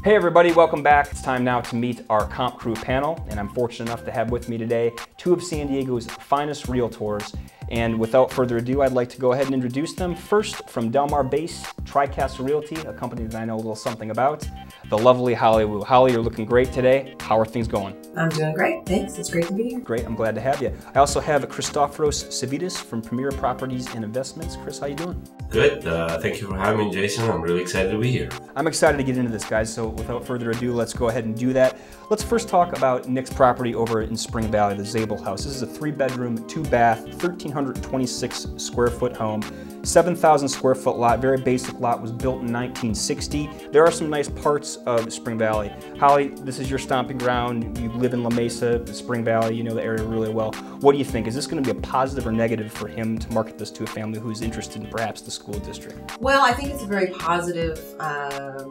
Hey everybody, welcome back. It's time now to meet our comp crew panel, and I'm fortunate enough to have with me today two of San Diego's finest realtors. And without further ado, I'd like to go ahead and introduce them. First, from Del Mar base, TriCast Realty, a company that I know a little something about, the lovely Holly Wu. Holly, you're looking great today. How are things going? I'm doing great, thanks. It's great to be here. Great, I'm glad to have you. I also have Christoforos Savitas from Premier Properties and Investments. Chris, how you doing? Good. Thank you for having me, Jason. I'm really excited to be here. I'm excited to get into this, guys, so without further ado, let's go ahead and do that. Let's first talk about Nick's property over in Spring Valley, the Zabel house. This is a 3-bedroom, 2-bath, 1,326 square foot home, 7,000 square foot lot, very basic lot, was built in 1960. There are some nice parts of Spring Valley. Holly, this is your stomping ground. You live in La Mesa, Spring Valley, you know the area really well. What do you think? Is this going to be a positive or negative for him to market this to a family who's interested in perhaps the school district? Well, I think it's a very positive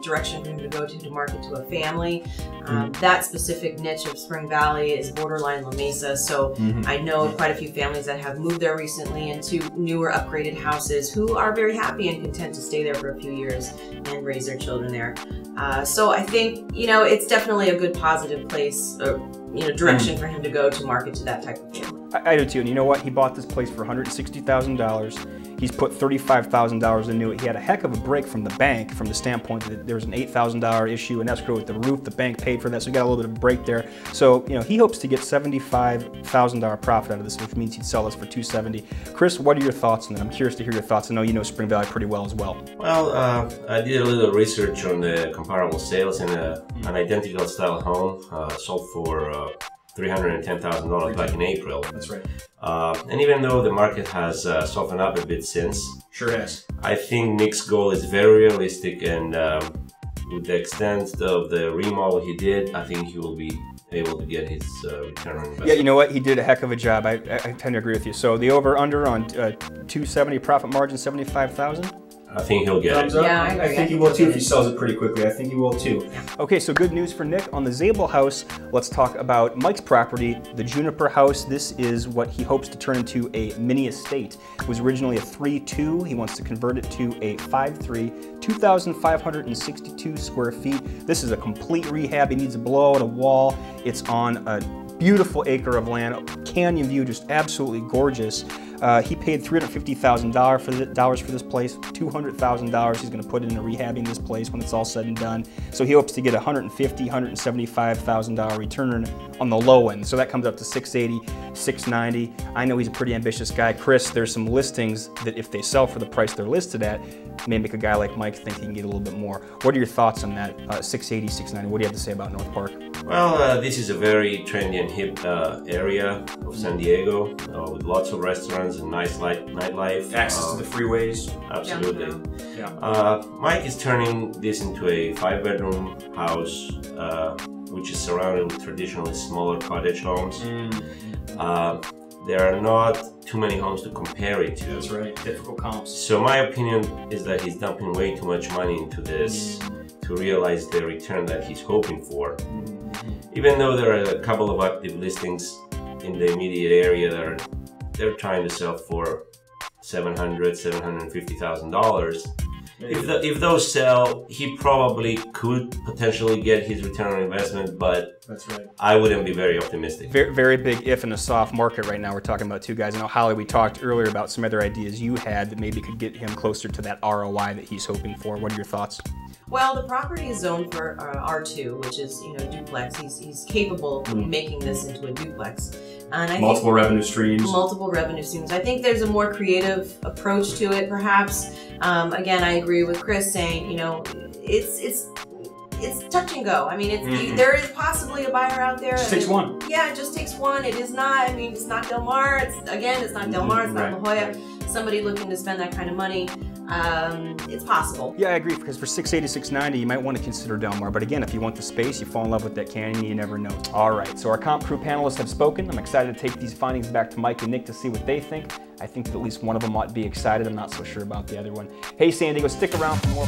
direction for him to go to market to a family. That specific niche of Spring Valley is borderline La Mesa, so I know quite a few families that have moved there recently into newer upgraded houses who are very happy and content to stay there for a few years and raise their children there. So I think, you know, it's definitely a good positive place, direction for him to go to market to that type of family. I do too, and you know what? He bought this place for $160,000. He's put $35,000 into it. He had a heck of a break from the bank from the standpoint that there was an $8,000 issue in escrow with the roof. The bank paid for that, so he got a little bit of a break there. So, you know, he hopes to get $75,000 profit out of this, which means he'd sell this for $270,000. Chris, what are your thoughts on that? I'm curious to hear your thoughts. I know you know Spring Valley pretty well as well. Well, I did a little research on the comparable sales, and an identical style home sold for $310,000 back in April. That's right. And even though the market has softened up a bit since, sure has. I think Nick's goal is very realistic, and with the extent of the remodel he did, I think he will be able to get his return on investment. Yeah, you know what? He did a heck of a job. I tend to agree with you. So the over/under on 270 profit margin, 75,000. I think he'll get it. Yeah, I think he will too if he sells it pretty quickly. I think he will too. Okay, so good news for Nick on the Zabel house. Let's talk about Mike's property, the Juniper house. This is what he hopes to turn into a mini estate. It was originally a 3-2. He wants to convert it to a 5-3, 2,562 square feet. This is a complete rehab. He needs to blow out a wall. It's on a beautiful acre of land, canyon view, just absolutely gorgeous. He paid $350,000 for this place. $200,000 he's going to put into rehabbing this place when it's all said and done. So he hopes to get $150,000, $175,000 return on the low end. So that comes up to $680,000, $690,000. I know he's a pretty ambitious guy. Chris, there's some listings that if they sell for the price they're listed at, may make a guy like Mike think he can get a little bit more. What are your thoughts on that? $680,000, $690,000. What do you have to say about North Park? Well, this is a very trendy and hip area of San Diego with lots of restaurants and nice nightlife. Access to the freeways. Absolutely. Yeah. Mike is turning this into a 5-bedroom house, which is surrounded with traditionally smaller cottage homes. There are not too many homes to compare it to. That's right. Difficult comps. So my opinion is that he's dumping way too much money into this to realize the return that he's hoping for. Even though there are a couple of active listings in the immediate area that they're trying to sell for $700,000, $750,000. If those sell, he probably could potentially get his return on investment, but that's right. I wouldn't be very optimistic. Very, very big if in a soft market right now. We're talking about two guys. I know, Holly, we talked earlier about some other ideas you had that maybe could get him closer to that ROI that he's hoping for. What are your thoughts? Well, the property is zoned for R2, which is, duplex. He's capable of making this into a duplex. And multiple revenue streams. Multiple revenue streams. I think there's a more creative approach to it, perhaps. Again, I agree with Chris saying, it's touch and go. I mean, there is possibly a buyer out there. It just takes one. Yeah, it just takes one. It is not. I mean, it's not Del Mar. It's not Del Mar. It's not La Jolla. Somebody looking to spend that kind of money. It's possible. Yeah, I agree, because for $680,000, $690,000, you might want to consider Del Mar. But again, if you want the space, you fall in love with that canyon, you never know. All right, so our comp crew panelists have spoken. I'm excited to take these findings back to Mike and Nick to see what they think. I think that at least one of them ought to be excited. I'm not so sure about the other one. Hey, San Diego, stick around for more.